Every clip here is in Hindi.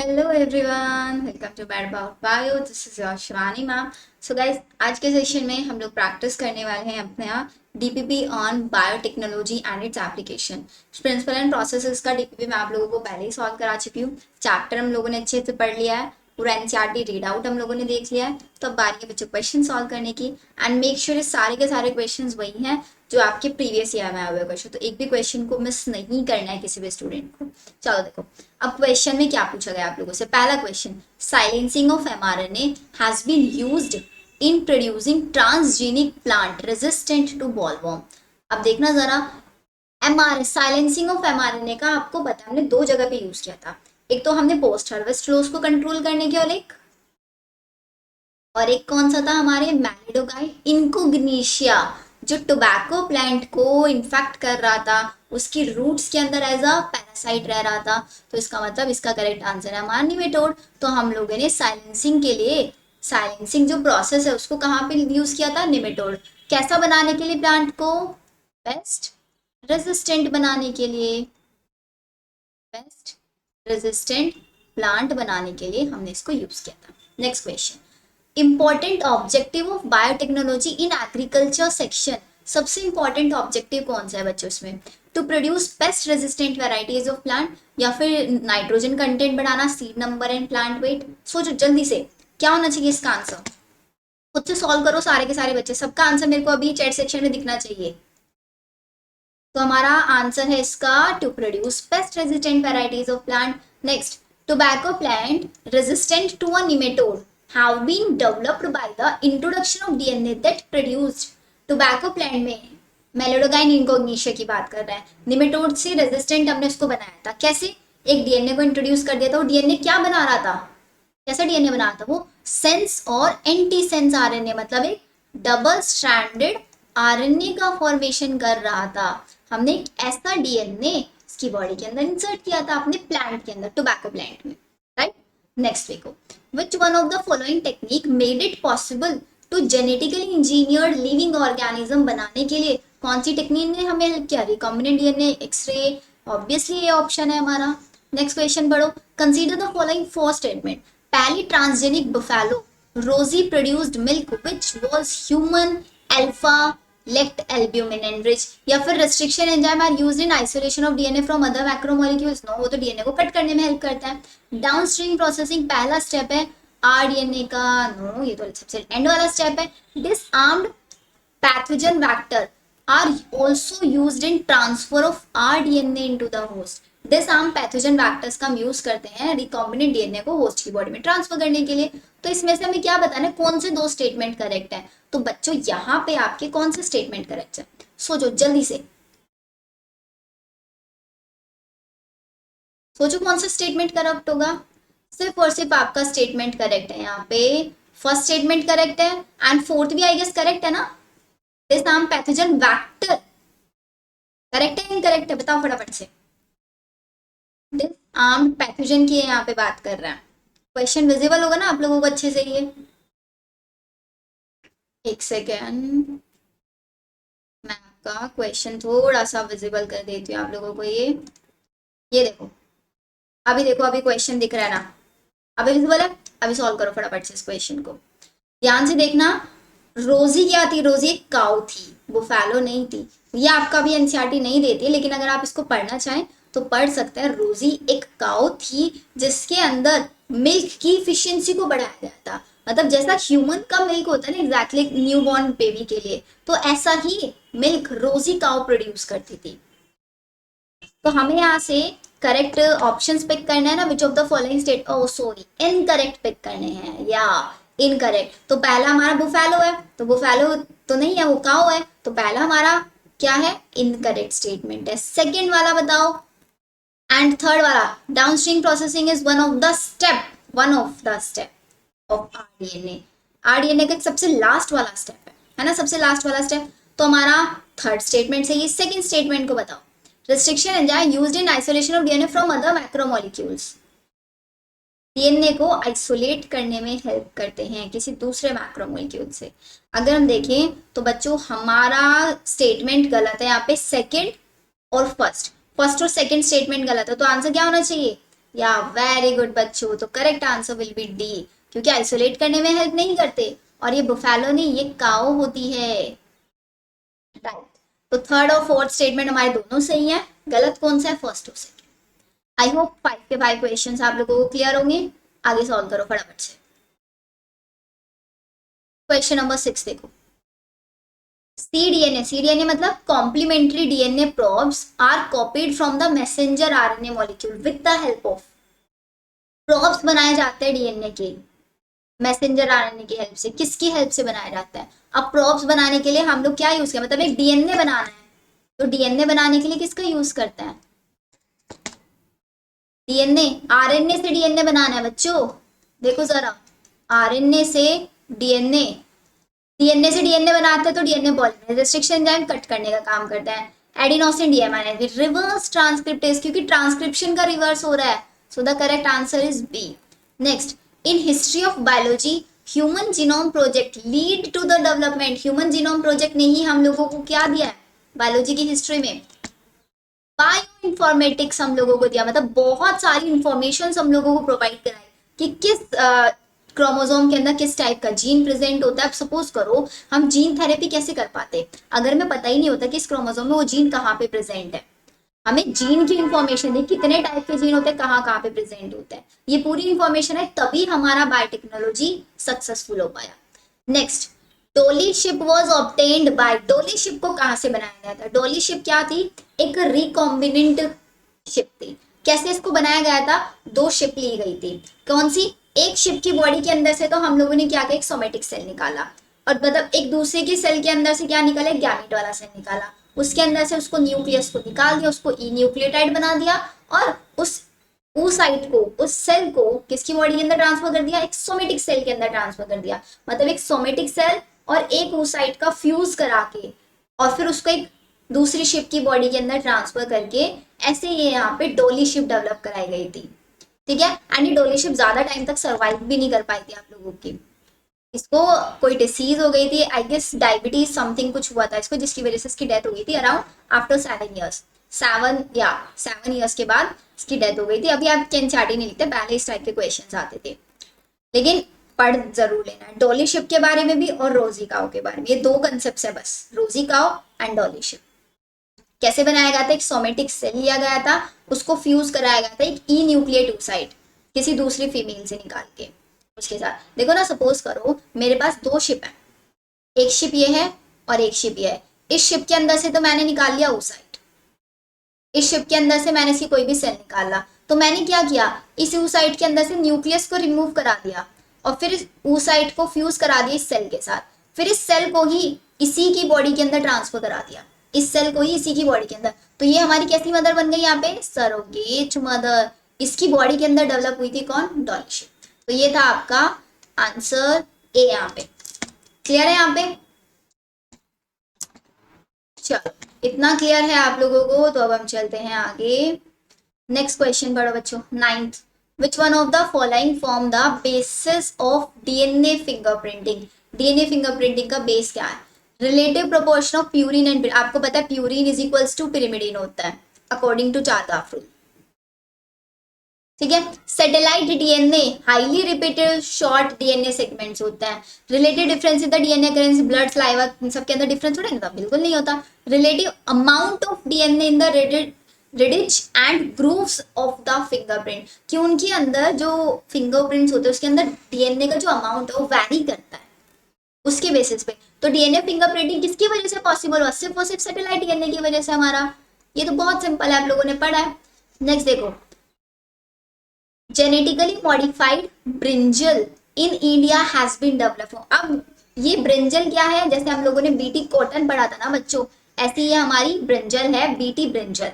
Hello everyone, welcome to bad about bio. This is your Shivani ma'am. So guys, आज के सेशन में हम लोग प्रैक्टिस करने वाले हैं अपने यहाँ DPP on biotechnology and its application. Principle and processes का डीपीपी मैं आप लोगों को पहले ही सॉल्व करा चुकी हूँ। चैप्टर हम लोगों ने अच्छे से पढ़ लिया है, पूरा एनसीईआरटी रीड आउट हम लोगों ने देख लिया है। तो अब बारी है बच्चों क्वेश्चन सॉल्व करने की। एंड मेक श्योर ये सारे के सारे क्वेश्चन वही हैं जो आपके प्रीवियस ईयर में आए हुए क्वेश्चन, तो एक भी क्वेश्चन को मिस नहीं करना है किसी भी स्टूडेंट को। चलो देखो, अब क्वेश्चन में क्या पूछा गया आप लोगों से। पहला question, silencing of mRNA has been used in producing transgenic plant resistant to bollworm. अब देखना जरा, एमआर साइलेंसिंग ऑफ एमआरएनए का आपको पता है हमने दो जगह पे यूज किया था। एक तो हमने पोस्ट हार्वेस्ट लॉस को कंट्रोल करने के और एक कौन सा था हमारे मैलिडोगाई इनकोग्निशिया, जो टोबैको प्लांट को इन्फेक्ट कर रहा था, उसकी रूट्स के अंदर एज अ पैरासाइट रह रहा था। तो इसका मतलब इसका करेक्ट आंसर है हमारा निमेटोड। तो हम लोगों ने साइलेंसिंग के लिए, साइलेंसिंग जो प्रोसेस है उसको कहाँ पे यूज किया था, निमेटोड। कैसा बनाने के लिए, प्लांट को पेस्ट रेजिस्टेंट बनाने के लिए, पेस्ट रेजिस्टेंट प्लांट बनाने के लिए हमने इसको यूज किया था। Next question, important objective of biotechnology in agriculture section. सबसे इंपॉर्टेंट ऑब्जेक्टिव कौन सा है बच्चों इसमें? To produce pest resistant varieties of plant, या फिर नाइट्रोजन कंटेंट बढ़ाना, seed number and plant weight. सोचो जल्दी से क्या होना चाहिए इसका आंसर। खुद से सॉल्व करो सारे के सारे बच्चे, सबका आंसर मेरे को अभी चैट सेक्शन में दिखना चाहिए। तो हमारा आंसर है इसका to produce pest resistant varieties of plant. Next, tobacco plant resistant to a nematode have been developed by the introduction of DNA that produced tobacco plant में मेलोडोगाइन इनकोग्निशिया की बात कर रहे हैं। निमेटोड से रेजिस्टेंट हमने उसको बनाया था कैसे? एक डीएनए को इंट्रोड्यूस कर दिया था। वो डीएनए क्या बना रहा था? कैसा डीएनए बना रहा था वो? सेंस और एंटी सेंस आरएनए, मतलब एक डबल स्ट्रैंडेड आरएनए का फॉर्मेशन कर रहा था। हमने एक ऐसा डीएनए इसकी बॉडी के अंदर इंसर्ट किया था अपने प्लांट के अंदर, टोबैको प्लांट में, राइट। नेक्स्ट देखो, which one of the following technique made it possible to genetically engineered living organism बनाने के लिए कौन सी टेक्निक ने हमें हेल्प किया? रिकॉम्बिनेंट डीएनए, एक्सरे, ऑब्वियसली ये ऑप्शन है हमारा। नेक्स्ट क्वेश्चन पढ़ो, consider the following four statement. पहली, transgenic buffalo Rosie produced milk which was human alpha lactalbumin enrich, या फिर restriction enzyme are used in isolation of DNA from other macromolecules. No, वो तो डीएनए को कट करने में हेल्प करता है। डाउनस्ट्रीम प्रोसेसिंग पहला स्टेप है आरडीएनए का। नो, ये तो सबसे एंड वाला स्टेप है। Disarmed pathogen vector are also used in transfer of rDNA into the host. Disarm pathogen vectors का हम यूज करते हैं रिकॉम्बिनेंट डीएनए को होस्ट की बॉडी में ट्रांसफर करने के लिए। तो इसमें से हमें क्या बताना है, कौन से दो स्टेटमेंट करेक्ट है? तो बच्चों यहाँ पे आपके कौन से स्टेटमेंट करेक्ट है? सोचो जल्दी से, सोचो कौन सा स्टेटमेंट करेक्ट होगा। सिर्फ और सिर्फ आपका स्टेटमेंट करेक्ट है यहाँ पे। फर्स्ट स्टेटमेंट करेक्ट है एंड फोर्थ भी आई गेस करेक्ट है ना। दिस नाम पैथोजन वेक्टर करेक्ट है इनकरेक्ट है, बताओ फटाफट से। दिस आर्म्ड पैथोजन की यहाँ पे बात कर रहा है। क्वेश्चन विजिबल होगा ना आप लोगों को अच्छे से? ये एक सेकेंड, मैं आपका क्वेश्चन थोड़ा सा विजिबल कर देती हूँ आप लोगों को। ये देखो, अभी देखो, अभी क्वेश्चन दिख रहा है ना? अभी विजिबल है? अभी सॉल्व करो फटाफट से इस क्वेश्चन को, ध्यान से देखना। रोजी क्या थी? रोजी एक काउ थी, बुफेलो नहीं थी। ये आपका भी एनसीईआरटी नहीं देती, लेकिन अगर आप इसको पढ़ना चाहें तो पढ़ सकते हैं। रोजी एक काउ थी जिसके अंदर मिल्क की इफिशियंसी को बढ़ाया गया था। मतलब जैसा ह्यूमन का मिल्क होता है ना एग्जैक्टली न्यू बॉर्न बेबी के लिए, तो ऐसा ही मिल्क रोजी काउ प्रोड्यूस करती थी। तो हमें यहाँ से करेक्ट ऑप्शंस पिक करना है ना, which of the following state, oh sorry, incorrect pick करने हैं या इनकरेक्ट। तो पहला हमारा बुफेलो है, तो बुफेलो तो नहीं है, वो काउ है। तो पहला हमारा क्या है? इनकरेक्ट स्टेटमेंट है। सेकेंड वाला बताओ, एंड थर्ड वाला, downstream processing is one of the step of rDNA. RDNA का सबसे लास्ट वाला स्टेप है ना, सबसे लास्ट वाला स्टेप। तो हमारा थर्ड स्टेटमेंट से ये सेकेंड स्टेटमेंट को बताओ। Restriction enzyme used in isolation of DNA from other macromolecules. DNA को आइसोलेट करने में हेल्प करते हैं किसी दूसरे मैक्रोमोलिक्यूल से। अगर हम देखें तो बच्चों हमारा स्टेटमेंट गलत है यहाँ पे, सेकंड और फर्स्ट और सेकंड स्टेटमेंट गलत है। तो आंसर क्या होना चाहिए? या वेरी गुड बच्चों, तो correct answer will B D, क्योंकि आइसोलेट करने में हेल्प नहीं करते, और ये बुफेलो नहीं, ये काओ होती है। राइट, तो थर्ड और फोर्थ स्टेटमेंट हमारे दोनों सही है, गलत कौन सा है, फर्स्ट और सेकंड। आई होप 5 के 5 क्वेश्चन आप लोगों को क्लियर होंगे। आगे सॉल्व करो फटाफट से। क्वेश्चन नंबर 6 देखो, cDNA मतलब complementary DNA probes are copied from the messenger RNA molecule with the help of. Probes बनाए जाते हैं डीएनए के मैसेंजर आरएनए की हेल्प से। किसकी हेल्प से बनाया जाता है? अब प्रोब्स बनाने के लिए हम लोग क्या यूज करें, मतलब एक डीएनए बनाना है, तो डीएनए बनाने के लिए किसका यूज करते हैं? डीएनए, आरएनए से डीएनए बनाना है बच्चों। देखो जरा, आरएनए से डीएनए, डीएनए से डीएनए बनाते हैं तो DNA polymerase restriction enzyme cut करने का काम करता है। एडिनोसिन डीएमआईएनएज रिवर्स ट्रांसक्रिप्टेज, क्योंकि ट्रांसक्रिप्शन का रिवर्स हो रहा है, so the correct answer is B. Next, in history of biology human genome project lead to the development. Human genome project ने ही हम लोगों को क्या दिया है बायोलॉजी की हिस्ट्री में? बायो इंफॉर्मेटिक्स हम लोगों को दिया, मतलब बहुत सारी इंफॉर्मेशन हम लोगों को प्रोवाइड कराई कि किस क्रोमोसोम के अंदर किस टाइप का जीन प्रेजेंट होता है। अब सपोज करो हम जीन थेरेपी कैसे कर पाते अगर हमें पता ही नहीं होता कि इस क्रोमोसोम में वो जीन कहाँ पे प्रेजेंट है। हमें जीन की इंफॉर्मेशन दी, कितने टाइप के जीन होते हैं, कहाँ कहाँ पे प्रेजेंट होते हैं, ये पूरी इंफॉर्मेशन है, तभी हमारा बायोटेक्नोलॉजी सक्सेसफुल हो पाया। नेक्स्ट, डोली शिप वॉज ऑब्टेन्ड बाय। डोली शिप को कहाँ से बनाया गया था? डोली शिप क्या थी? एक रिकॉम्बिनेंट शिप थी। कैसे इसको बनाया गया था? दो शिप ली गई थी। कौन सी? एक शिप की बॉडी के अंदर से तो हम लोगों ने क्या किया, एक सोमेटिक सेल निकाला, और मतलब एक दूसरे के सेल के अंदर से क्या निकाला, गैमेट वाला सेल निकाला, उसके अंदर से उसको न्यूक्लियस को निकाल दिया, उसको ई न्यूक्लियोटाइड बना दिया, और उस साइट को, उस सेल को किसकी बॉडी के अंदर ट्रांसफर कर दिया, एक सोमेटिक सेल के अंदर ट्रांसफर कर दिया। मतलब एक सोमेटिक सेल और एक oocyte का फ्यूज करा के, और फिर उसको एक दूसरी शिप की बॉडी के अंदर ट्रांसफर करके, ऐसे ये यहाँ पे डोली शिप डेवलप कराई गई थी। ठीक है, एंड ये डोली शिप ज्यादा टाइम तक सर्वाइव भी नहीं कर पाई थी आप लोगों की। इसको कोई डिसीज हो गई थी, आई गेस डायबिटीज समथिंग कुछ हुआ था इसको, जिसकी वजह से इसकी डेथ हो गई थी अराउंड आफ्टर 7 ईयर्स। 7 ईयर्स के बाद इसकी डेथ हो गई थी। अभी आप एनसीईआरटी नहीं लिखते, पहले इस टाइप के क्वेश्चन आते थे, लेकिन पढ़ जरूर लेना है डॉली शिप के बारे में भी और रोजी काओ के बारे में। ये दो कंसेप्ट है बस, रोजी काओ एंड डॉली शिप। कैसे बनाया गया था? एक सोमेटिक सेल लिया गया था, उसको फ्यूज कराया गया था एक ई न्यूक्लियट oocyte किसी दूसरी फीमेल से निकाल के उसके साथ। देखो ना, सपोज करो मेरे पास दो शिप है, एक शिप ये है और एक शिप ये है। इस शिप के अंदर से तो मैंने निकाल लिया oocyte, इस शिप के अंदर से मैंने इसकी कोई भी सेल निकाला, तो मैंने क्या किया, इस oocyte के अंदर से न्यूक्लियस को रिमूव करा दिया, और फिर इस oocyte को फ्यूज करा दिया इस सेल के साथ, फिर इस सेल को ही इसी की बॉडी के अंदर ट्रांसफर करा दिया, इस सेल को ही इसी की बॉडी के अंदर। तो ये हमारी कैसी मदर बन गई यहाँ पे? Surrogate mother. इसकी बॉडी के अंदर डेवलप हुई थी कौन? डॉली शिप। तो ये था आपका आंसर ए यहाँ पे। क्लियर है यहाँ पे? चलो, इतना क्लियर है आप लोगों को, तो अब हम चलते हैं आगे। नेक्स्ट क्वेश्चन पढ़ो बच्चों, 9th। Which one of the following form the basis of DNA fingerprinting. DNA fingerprinting का बेस क्या है? Relative proportion of purine and, आपको पता है purine is equals to pyrimidine होता है अकॉर्डिंग टू चारगाफ रूल। ठीक है, satellite DNA highly repeated short DNA segments होता है। Relative difference in the DNA currency blood saliva, इन सब के अंदर डिफरेंस होता है? बिल्कुल नहीं होता। Relative amount of DNA in the ridges and grooves of the fingerprint, कि उनके अंदर जो फिंगरप्रिंट्स होते हैं उसके अंदर डीएनए का जो अमाउंट है वो वैरी करता है उसके बेसिस पे। तो डीएनए फिंगरप्रिंटिंग किसकी वजह से पॉसिबल हुआ? सिर्फ और सिर्फ सैटेलाइट डीएनए की वजह से हमारा। ये तो बहुत सिंपल है, आप लोगों ने पढ़ा है। नेक्स्ट देखो, genetically modified brinjal in India has been develop. अब ये ब्रिंजल क्या है? जैसे हम लोगों ने बीटी कॉटन पढ़ा था ना बच्चों, ऐसी ये हमारी ब्रिंजल है, बीटी ब्रिंजल।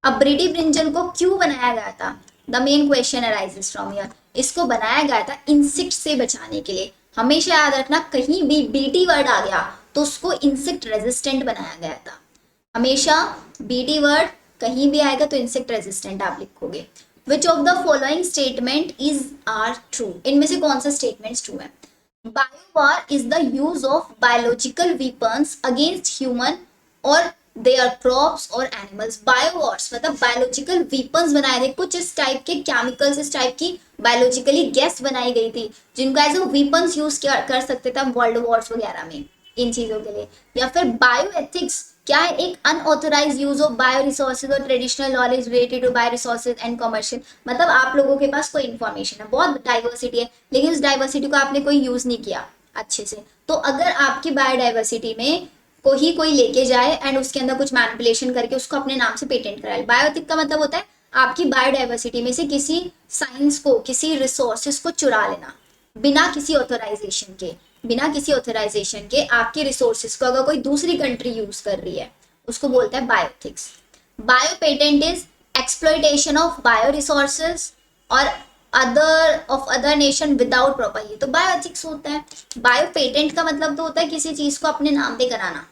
अब ब्रीडी ब्रिंजल को क्यों बनाया गया था? The main question arises from here. इसको बनाया गया था इंसेक्ट से बचाने के लिए। हमेशा याद रखना, कहीं भी बीटी वर्ड आ गया तो उसको इंसेक्ट रेजिस्टेंट बनाया गया था। हमेशा बीटी वर्ड कहीं भी आएगा तो इंसेक्ट रेजिस्टेंट आप लिखोगे। Which of the following statement is are true? इनमें से कौन सा स्टेटमेंट ट्रू है? Biowar is the use of biological weapons against human और दे आर क्रॉप्स और एनिमल्स। बायोवॉर्स मतलब बायोलॉजिकल वीपन्स बनाए थे, कुछ इस टाइप के केमिकल्स, इस टाइप की बायोलॉजिकली गैस बनाई गई थी जिनको एज अ वीपन्स यूज कर सकते थे वर्ल्ड वॉर्स वगैरह में इन चीजों के लिए। या फिर बायो एथिक्स क्या है, एक unauthorise use of bio resources और traditional knowledge related to bio resources and commercial. मतलब आप लोगों के पास कोई इन्फॉर्मेशन है, बहुत डाइवर्सिटी है, लेकिन उस डाइवर्सिटी को आपने कोई यूज नहीं किया अच्छे से, तो अगर आपकी बायोडाइवर्सिटी में कोई लेके जाए एंड उसके अंदर कुछ मैनिपुलेशन करके उसको अपने नाम से पेटेंट कराए। बायोएथिक का मतलब होता है आपकी बायोडाइवर्सिटी में से किसी साइंस को, किसी रिसोर्सेज को चुरा लेना बिना किसी ऑथराइजेशन के, बिना किसी ऑथराइजेशन के आपके रिसोर्सेज को अगर कोई दूसरी कंट्री यूज कर रही है, उसको बोलते हैं bioethics. Bio patent is exploitation of bio resources और अदर नेशन विदाउट प्रॉपर, ये तो बायोएथिक्स होता है। बायो पेटेंट का मतलब तो होता है किसी चीज को अपने नाम पे कराना,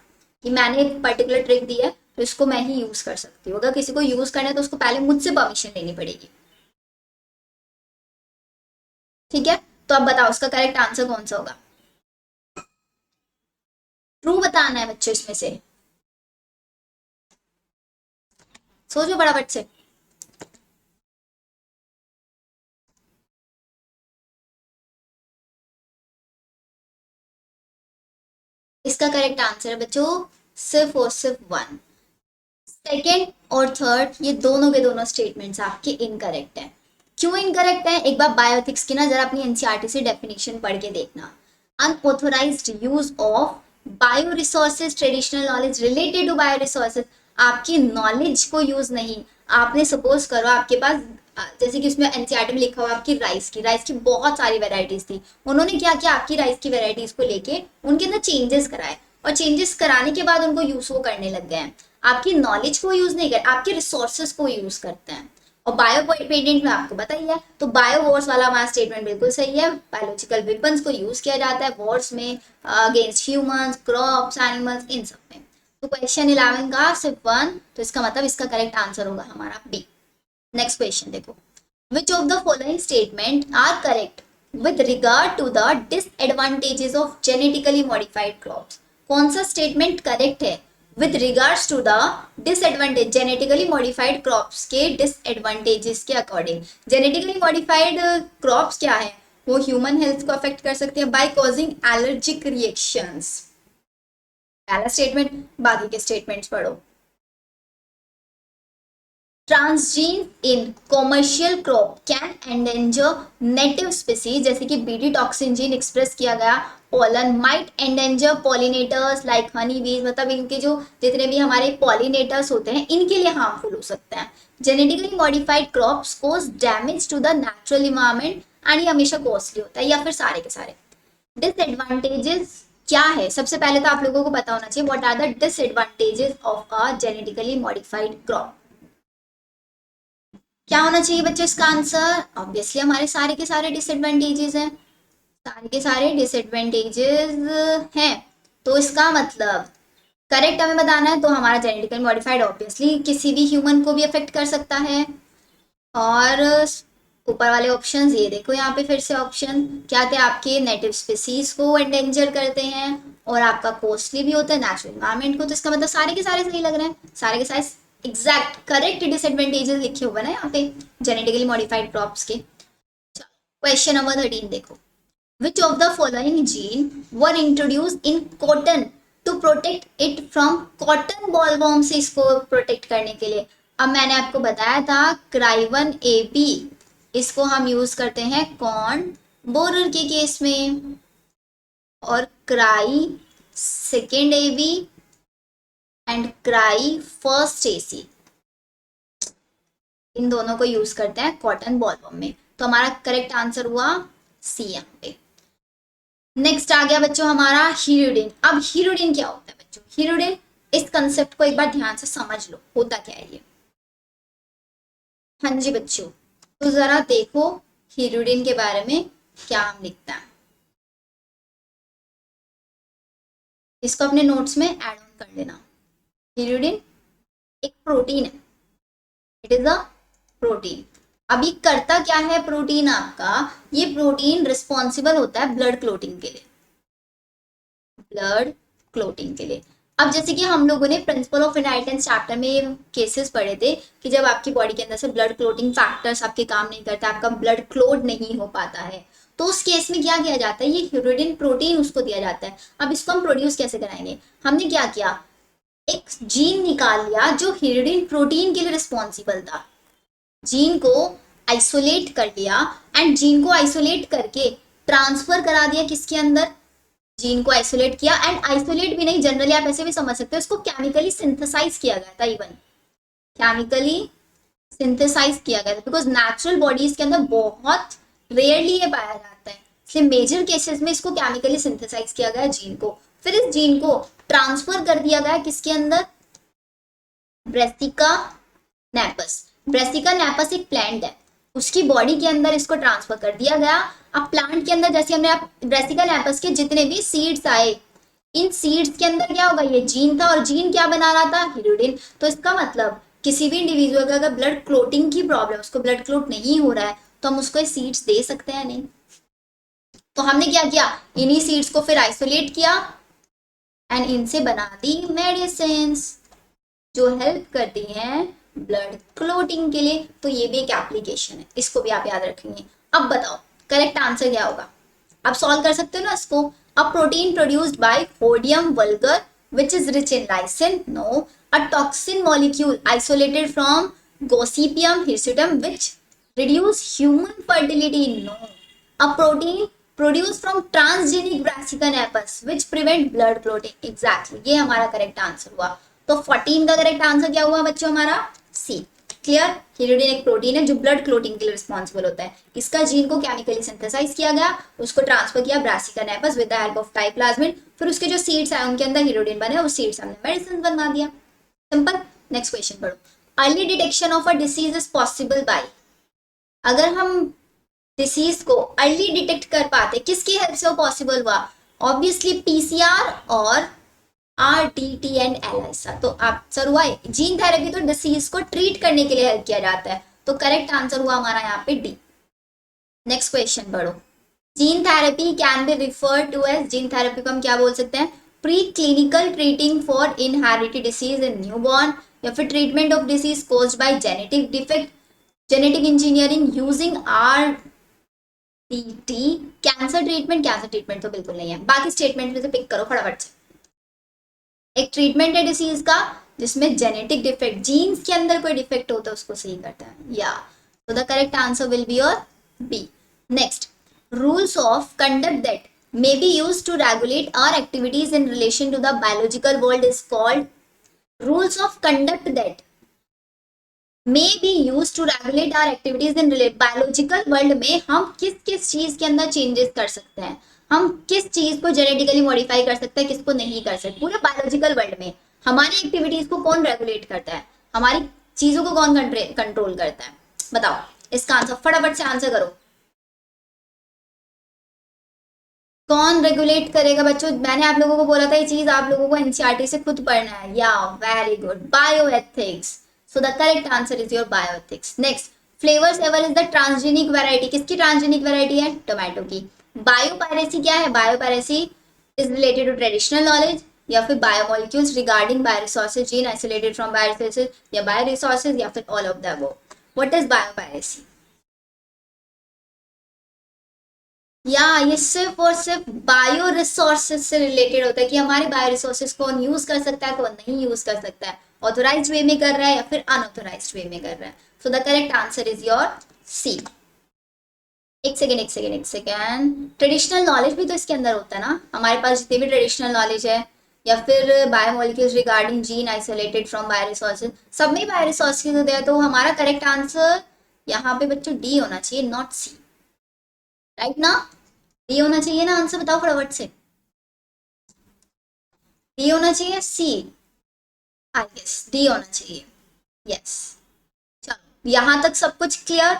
कि मैंने एक पर्टिकुलर ट्रिक दी है तो इसको मैं ही यूज कर सकती हूँ, अगर किसी को यूज करना है तो उसको पहले मुझसे परमिशन लेनी पड़ेगी। ठीक है, तो अब बताओ उसका करेक्ट आंसर कौन सा होगा? ट्रू बताना है बच्चों इसमें से, सोचो फटाफट से। इसका करेक्ट आंसर है बच्चों सिर्फ और सिर्फ वन। सेकेंड और थर्ड ये दोनों के दोनों स्टेटमेंट्स आपके इनकरेक्ट हैं। क्यों इनकरेक्ट है, एक बार बायोएथिक्स की ना जरा अपनी एनसीईआरटी से डेफिनेशन पढ़ के देखना। Unauthorised use of bio resources traditional knowledge related to bio resources, आपकी नॉलेज को यूज नहीं, आपने सपोज करो आपके पास जैसे कि उसमें एनसीईआरटी में लिखा हुआ आपकी राइस की बहुत सारी वेराइटीज थी, उन्होंने क्या किया आपकी राइस की वेराइटीज को लेके उनके अंदर चेंजेस कराए, और चेंजेस कराने के बाद उनको यूज वो करने लग गए हैं। आपकी नॉलेज को यूज नहीं कर, आपके रिसोर्सेज को यूज करते हैं। और बायो पेटेंट में आपको पता ही है, तो बायो वॉर्स वाला हमारा स्टेटमेंट बिल्कुल सही है। बायोलॉजिकल वेपन्स को यूज किया जाता है वॉर्स में अगेंस्ट ह्यूमंस, क्रॉप्स, एनिमल्स, इन सब में। तो क्वेश्चन 11 का सिर्फ वन, तो इसका मतलब इसका करेक्ट आंसर होगा हमारा बी। नेक्स्ट क्वेश्चन देखो, which of the following statement are correct with regard to the disadvantages of genetically modified crops. कौन सा स्टेटमेंट करेक्ट है with regards to the disadvantage, genetically modified crops के डिसएडवांटेजेस के अकॉर्डिंग। जेनेटिकली मॉडिफाइड क्रॉप्स क्या है, वो ह्यूमन हेल्थ को अफेक्ट कर सकते हैं बाय कॉजिंग एलर्जिक रिएक्शंस। पहला स्टेटमेंट, बाकी के स्टेटमेंट्स पढ़ो। Transgene in commercial crop can endanger native species, जैसे कि बीडी टॉक्सिन जीन एक्सप्रेस किया गया, pollen might endanger pollinators like honey bees, मतलब इनके जो जितने भी हमारे पॉलिनेटर्स होते हैं इनके लिए हार्मफुल हो सकते हैं। Genetically modified crops cause damage to the natural environment, and ये हमेशा कॉस्टली होता है, या फिर सारे के सारे। डिसएडवांटेजेस क्या है, सबसे पहले तो आप लोगों को पता होना चाहिए what are the disadvantages of a genetically modified crop. क्या होना चाहिए बच्चों इसका आंसर? ऑब्वियसली हमारे सारे के सारे डिसएडवांटेजेस हैं, सारे के सारे डिसएडवांटेजेस हैं, तो इसका मतलब करेक्ट हमें बताना है, तो हमारा जेनेटिकली मॉडिफाइड ऑब्वियसली किसी भी ह्यूमन को भी अफेक्ट कर सकता है। और ऊपर वाले ऑप्शंस ये देखो, यहाँ पे फिर से ऑप्शन क्या थे आपके, नेटिव स्पीसीज को एंडेंजर करते हैं और आपका कॉस्टली भी होता है नेचुरल एनवायरमेंट को, तो इसका मतलब सारे के सारे सही लग रहे हैं, सारे के सारे एग्जैक्ट करेक्ट डिसएडवांटेजेस लिखे हुए ना यहाँ पे जेनेटिकली मॉडिफाइड क्रॉप्स के। क्वेश्चन नंबर 13 देखो, which of the following gene were introduce in cotton to protect it from cotton bollworm, से इसको प्रोटेक्ट करने के लिए। अब मैंने आपको बताया था क्राइवन ए बी, इसको हम यूज करते हैं कॉर्न बोरर के केस में, और cry second A B and cry first AC, इन दोनों को यूज करते हैं कॉटन बॉलवर्म में, तो हमारा करेक्ट आंसर हुआ सी यहाँ पे। नेक्स्ट आ गया बच्चों हमारा हीरोडिन। अब हीरोडिन क्या होता है बच्चों, हीरोडिन, इस कंसेप्ट को एक बार ध्यान से समझ लो होता क्या है ये। हाँ जी बच्चों, तो जरा देखो हीरोडिन के बारे में क्या हम लिखता है, इसको अपने नोट्स में ऐड ऑन कर लेना। हीरोडिन एक प्रोटीन है, इट इज अ प्रोटीन। अभी करता क्या है प्रोटीन आपका, ये प्रोटीन रिस्पॉन्सिबल होता है ब्लड क्लोटिंग के लिए, ब्लड क्लोटिंग के लिए। अब जैसे कि हम लोगों ने प्रिंसिपल ऑफ इनहेरिटेंस चैप्टर में केसेस पढ़े थे कि जब आपकी बॉडी के अंदर से ब्लड क्लोटिंग फैक्टर्स आपके काम नहीं करते, आपका ब्लड क्लोट नहीं हो पाता है, तो उस केस में क्या किया जाता है, ये हीरोडिन प्रोटीन उसको दिया जाता है। अब इसको हम प्रोड्यूस कैसे कराएंगे, हमने क्या किया, एक जीन निकाल लिया जो हीरोडिन प्रोटीन के लिए रिस्पॉन्सिबल था, जीन को आइसोलेट कर लिया एंड जीन को आइसोलेट करके ट्रांसफर करा दिया किसके अंदर, जीन को आइसोलेट किया, एंड आइसोलेट भी नहीं, जनरली आप ऐसे भी समझ सकते हो, इसको केमिकली सिंथेसाइज किया गया था, इवन केमिकली सिंथेसाइज किया गया था, बिकॉज नेचुरल बॉडीज के अंदर बहुत रेयरली ये पाया जाता है, इसलिए मेजर केसेस में इसको केमिकली सिंथेसाइज किया गया जीन को। फिर इस जीन को ट्रांसफर कर दिया गया किसके अंदर, ब्रेसिका नेपस। ब्रेसिका नेपस एक प्लांट है, उसकी बॉडी के अंदर इसको ट्रांसफर कर दिया गया। अब प्लांट के अंदर जैसे हमने आप ब्रेसिका नेपस के जितने भी सीड्स आए, इन सीड्स के अंदर क्या होगा, ये जीन था, और जीन क्या बना रहा था, हीरोडिन। तो इसका मतलब किसी भी इंडिविजुअल का अगर ब्लड क्लोटिंग की प्रॉब्लम, उसको ब्लड क्लोट नहीं हो रहा है, तो हम उसको सीड्स दे सकते हैं नहीं। तो हमने क्या किया, इन्हीं सीड्स को फिर आइसोलेट किया एंड इनसे बना दी मेडिसिन जो हेल्प करती हैं ब्लड क्लोटिंग के लिए। तो ये भी एक एप्लीकेशन है, इसको भी आप याद रखेंगे। अब बताओ करेक्ट आंसर क्या होगा, आप सॉल्व कर सकते हो ना इसको। A protein produced by Hordeum vulgare which is rich in lysine, no. A toxin molecule isolated from Gossypium hirsutum which reduce human fertility, no. A protein produced from transgenic brassica nepus which prevent blood clotting, exactly ये हमारा करेक्ट आंसर हुआ। तो 14 का करेक्ट आंसर क्या हुआ बच्चों, हमारा सी। क्लियर, हीरोडिन एक प्रोटीन है जो ब्लड क्लोटिंग के लिए रिस्पॉन्सिबल होता है, इसका जीन को केमिकली सिंथेसाइज किया गया, उसको ट्रांसफर किया Brassica napus with the help of Ti plasmid, फिर उसके जो सीड्स आए उनके अंदर हीरोडिन बने, उस सीड्स हमने मेडिसिन बनवा दिया, सिंपल। नेक्स्ट क्वेश्चन पढ़ो। Early detection of a disease is possible by, अगर हम डिसीज को अर्ली डिटेक्ट कर पाते, किसकी हेल्प से वो पॉसिबल हुआ, ऑब्वियसली पीसीआर और RTT एंड एलिसा। तो आंसर हुआ जीन थेरेपी, तो डिसीज को ट्रीट करने के लिए हेल्प किया जाता है, तो करेक्ट आंसर हुआ हमारा यहाँ पे डी। नेक्स्ट क्वेश्चन पढ़ो। Gene therapy can be refer to as, gene therapy को हम क्या बोल सकते हैं, pre clinical treating for inherited disease in newborn, या फिर treatment of disease caused by genetic defect, genetic engineering using RTT, cancer treatment, cancer treatment तो बिल्कुल नहीं है, बाकी स्टेटमेंट में से पिक करो फटाफट से। एक ट्रीटमेंट है डिसीज का जिसमें जेनेटिक डिफेक्ट, जीन्स के अंदर कोई डिफेक्ट होता है उसको सही करता है, या तो the correct answer will be your B. Next, rules of conduct that may be used to regulate our activities in relation to the biological world is called, rules of conduct that may be used to regulate our activities in biological world में हम किस किस चीज के अंदर चेंजेस कर सकते हैं, हम किस चीज को जेनेटिकली मॉडिफाई कर सकते हैं, किसको नहीं कर सकते, पूरे बायोलॉजिकल वर्ल्ड में हमारी एक्टिविटीज को कौन रेगुलेट करता है, हमारी चीजों को कौन कंट्रोल करता है, बताओ इसका आंसर फटाफट से आंसर करो। कौन रेगुलेट करेगा बच्चों, मैंने आप लोगों को बोला था ये चीज आप लोगों को एनसीईआरटी से खुद पढ़ना है, या very good, bioethics. So the correct answer is your bioethics. Next, Flavr Savr is the transgenic variety, किसकी ट्रांसजेनिक वैरायटी है, टोमेटो की। बायोपायरेसी क्या है, biopiracy is related to traditional knowledge, या फिर biomolecules regarding bioresources, gene isolated from bioresources, या बायोरिसोर्सेज, या फिर all of the above. What is biopiracy, या ये सिर्फ और सिर्फ बायो रिसोर्सेज से रिलेटेड होता है कि हमारे बायो रिसोर्सेज कौन यूज कर सकता है, कौन नहीं यूज कर सकता है, ऑथोराइज्ड वे में कर रहा है या फिर अनऑथोराइज्ड वे में कर रहा है। So the correct answer is your C. एक सेकेंड, ट्रेडिशनल नॉलेज भी तो इसके अंदर होता है ना, हमारे पास जितनी भी ट्रेडिशनल नॉलेज है, या फिर biomolecules regarding gene isolated from bio resources, सब में बायो रिसोर्सेज होते हैं, तो हमारा करेक्ट आंसर यहाँ पे बच्चों डी होना चाहिए, नॉट सी, राइट ना, डी होना चाहिए ना आंसर, बताओ फटाफट से, डी होना चाहिए, सी, आई गेस डी होना चाहिए, यस। चलो यहाँ तक सब कुछ क्लियर,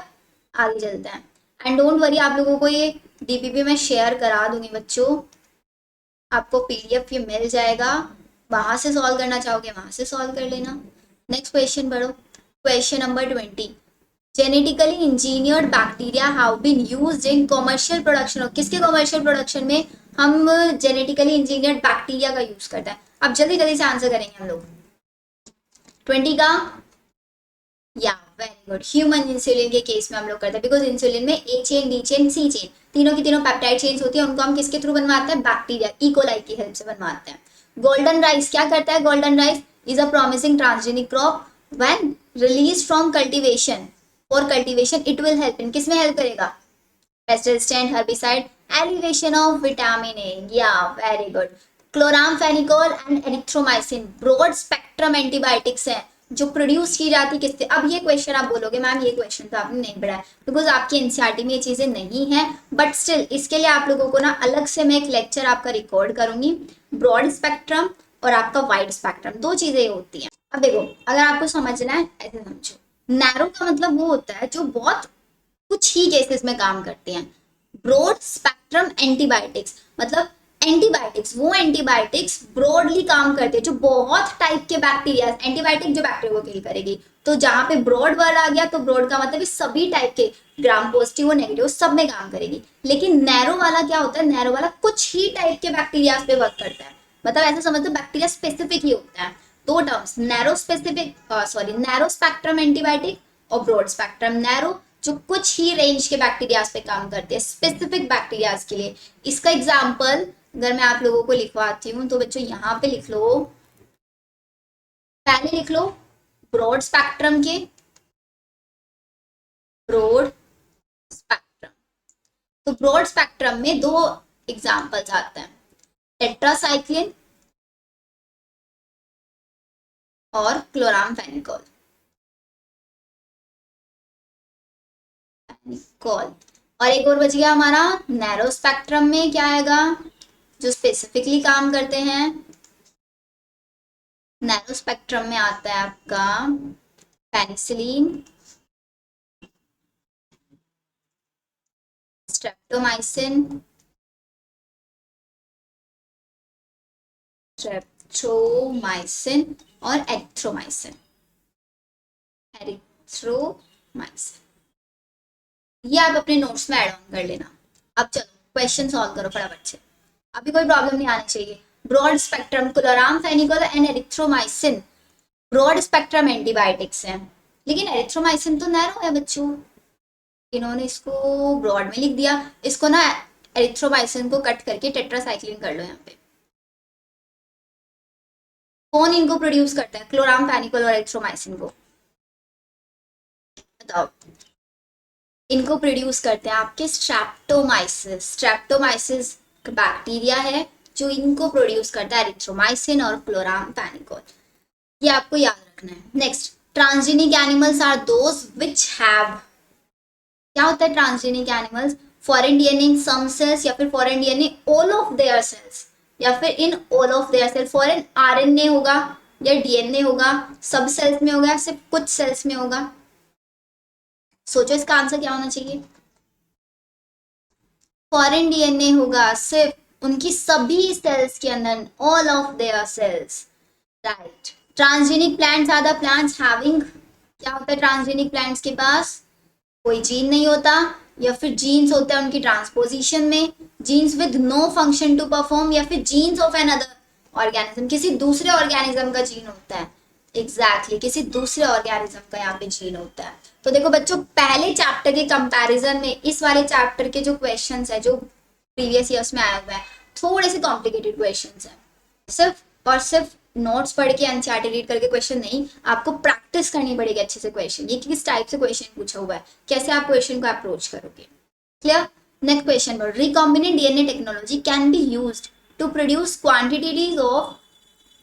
आगे चलते हैं। एंड डोंट वरी, आप लोगों को ये डीपीपी में शेयर करा दूंगी बच्चों, आपको पीडीएफ ये मिल जाएगा, वहां से सॉल्व करना चाहोगे वहां से सॉल्व कर लेना। नेक्स्ट क्वेश्चन पढ़ो, question number 20। Genetically engineered bacteria have been used in commercial production of, किसके कमर्शियल प्रोडक्शन में, हम जेनेटिकली इंजीनियर्ड बैक्टीरिया का यूज करते हैं। अब जल्दी जल्दी से आंसर करेंगे हम लोग। 20 का या वेरी गुड। ह्यूमन इंसुलिन के केस में हम लोग करते हैं, बिकॉज इंसुलिन में ए चेन, बी चेन, सी चेन, तीनों की तीनों पेप्टाइड चेन्स होती है। उनको हम किसके थ्रू बनवाते हैं? बैक्टीरिया, इकोलाई की हेल्प से बनवाते हैं। गोल्डन राइस क्या करता है? Golden rice is a promising transgenic crop when release from cultivation. For cultivation it will help in, किस में हेल्प करेगा? Pest resistant, herbicide, elevation of vitamin A. या very good. Chloramphenicol and erythromycin broad spectrum antibiotics हैं जो प्रोड्यूस की जाती किससे? अब ये क्वेश्चन आप बोलोगे मैम ये क्वेश्चन तो आपने नहीं पढ़ा है, बिकॉज आपकी एनसीईआरटी में ये चीजें नहीं है, बट स्टिल इसके लिए आप लोगों को ना अलग से मैं एक लेक्चर आपका रिकॉर्ड करूंगी। ब्रॉड स्पेक्ट्रम और आपका वाइड स्पेक्ट्रम, दो चीजें होती हैं। अब देखो, अगर आपको समझना है ऐसे समझो, नैरो का मतलब वो होता है जो बहुत कुछ ही केसेस में काम करते हैं। ब्रॉड स्पेक्ट्रम एंटीबायोटिक्स मतलब एंटीबायोटिक्स, वो एंटीबायोटिक्स ब्रॉडली काम करते हैं जो बहुत टाइप के बैक्टीरिया, एंटीबायोटिक जो बैक्टीरिया को किल करेगी। तो जहां पे ब्रॉड वर्ड आ गया तो ब्रॉड का मतलब सभी टाइप के, ग्राम पॉजिटिव और नेगेटिव सब में काम करेगी। लेकिन नैरो वाला क्या होता है? नैरो वाला कुछ ही टाइप के बैक्टीरिया पे वर्क करता है, मतलब ऐसा समझो बैक्टीरिया स्पेसिफिक ही होता है। दो terms, narrow specific, sorry narrow spectrum antibiotic और ब्रॉड स्पेक्ट्रम। नैरो जो कुछ ही रेंज के बैक्टीरियाज पे काम करते हैं, स्पेसिफिक बैक्टीरियाज के लिए। इसका एग्जांपल अगर मैं आप लोगों को लिखवाती हूँ तो बच्चों यहाँ पे लिख लो, पहले लिख लो ब्रॉड स्पेक्ट्रम के, ब्रॉड स्पेक्ट्रम। तो ब्रॉड स्पेक्ट्रम में दो एग्जांपल्स आते हैं, टेट्रासाइक्लिन और क्लोरामफेनिकोल। और एक और बच गया हमारा नैरो स्पेक्ट्रम में, क्या आएगा? जो स्पेसिफिकली काम करते हैं। नैनो स्पेक्ट्रम में आता है आपका पेनिसिलिन, स्ट्रेप्टोमाइसिन, स्ट्रेप्टोमाइसिन और एरिथ्रोमाइसिन, एरिथ्रोमाइसिन। ये आप अपने नोट्स में ऐड ऑन कर लेना। अब चलो क्वेश्चन सॉल्व करो फटाफट से, अभी कोई प्रॉब्लम नहीं आनी चाहिए। Broad spectrum chloramphenicol and erythromycin broad spectrum antibiotics हैं, लेकिन एरिथ्रोमाइसिन तो नैरो है बच्चों, इन्होंने इसको ब्रॉड में लिख दिया। इसको ना एरिथ्रोमाइसिन को कट करके टेट्रासाइक्लिन कर लो यहाँ पे। कौन इनको प्रोड्यूस करता है? क्लोरामफेनिकोल और एरिथ्रोमाइसिन को बताओ। इनको प्रोड्यूस करते हैं आपके स्ट्रेप्टोमाइसिस। स्ट्रेप्टोमाइसिस बैक्टीरिया है जो इनको प्रोड्यूस करता है, एरिथ्रोमाइसिन और क्लोरामफेनिकोल। ये आपको याद रखना है। Next, transgenic animals are those which have, क्या होता है transgenic animals? Foreign DNA in some cells या फिर foreign DNA all of their cells या फिर in all of their cells. Foreign RNA होगा या डीएनए होगा, सब सेल्स में होगा या सिर्फ कुछ सेल्स में होगा? सोचो इसका आंसर क्या होना चाहिए? फॉरेन डीएनए होगा सिर्फ उनकी सभी सेल्स के अंदर, all of their cells, right. Transgenic plants are the plants having, क्या होता है ट्रांसजेनिक प्लांट्स के पास? कोई जीन नहीं होता या फिर जीन्स होता है उनकी ट्रांसपोजिशन में, genes with no function to perform, या फिर genes of another organism, किसी दूसरे ऑर्गेनिज्म का जीन होता है। एग्जैक्टली किसी दूसरे ऑर्गेनिज्म का यहाँ पे जीन होता है। तो देखो बच्चों, पहले चैप्टर के कंपैरिजन में इस वाले चैप्टर के जो क्वेश्चंस है जो प्रीवियस ईयर्स में आया हुआ है, थोड़े से कॉम्प्लिकेटेड क्वेश्चंस है। सिर्फ और सिर्फ नोट्स पढ़ के एनसीईआरटी रीड करके क्वेश्चन नहीं, आपको प्रैक्टिस करनी पड़ेगी अच्छे से क्वेश्चन, ये किस टाइप से क्वेश्चन पूछा हुआ है, कैसे आप क्वेश्चन को अप्रोच करोगे। Clear? Next question, recombinant DNA technology can be used to produce quantities of